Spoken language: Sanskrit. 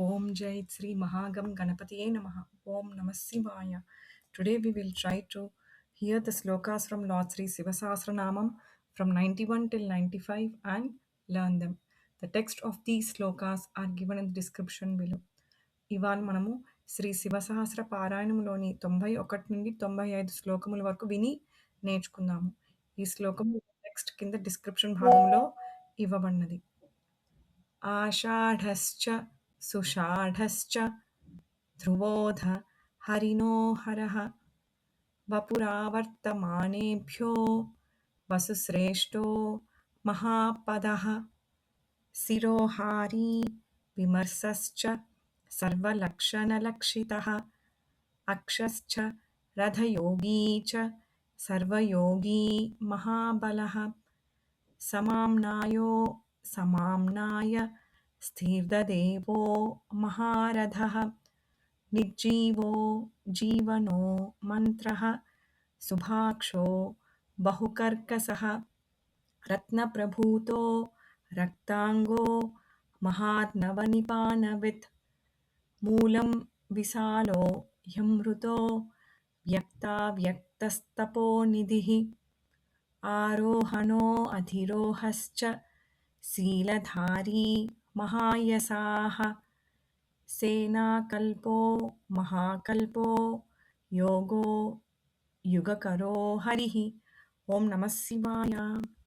Om Jai Sri Mahagam Ganapatiye Namaha. Om Namah Shivaya. Today we will try to hear the slokas from Lord Sri Sivasahasranamam from 91 till 95 and learn them. The text of these slokas are given in the description below. ఇవాళ మనము శ్రీ శివసహస్ర పారాయణంలోని 91 నుండి 95 శ్లోకముల వరకు విని నేర్చుకుందాము. ఈ శ్లోకం టెక్స్ట్ కింద డిస్క్రిప్షన్ భాగంలో ఇవ్వబడినది. आषाढश्च सुषाढश्च ध्रुवोध हरिणो हरः वपुरावर्तमानेभ्यो वसुश्रेष्ठो महापदः शिरोहारी विमर्शश्च सर्वलक्षणलक्षितः अक्षश्च रथयोगी च सर्वयोगी महाबलः समाम्नायो समाम्नाय स्थिर्देवो महारथः निर्जीवो जीवनो मन्त्रः सुभाक्षो बहुकर्कसः रत्नप्रभूतो रक्ताङ्गो महार्णवनिपानवित् मूलं विशालो ह्यमृतो व्यक्ताव्यक्तस्तपोनिधिः आरोहणो अधिरोहश्च शीलधारी महायसाः सेनाकल्पो महाकल्पो योगो युगकरो हरिः. ओम नमः शिवाय.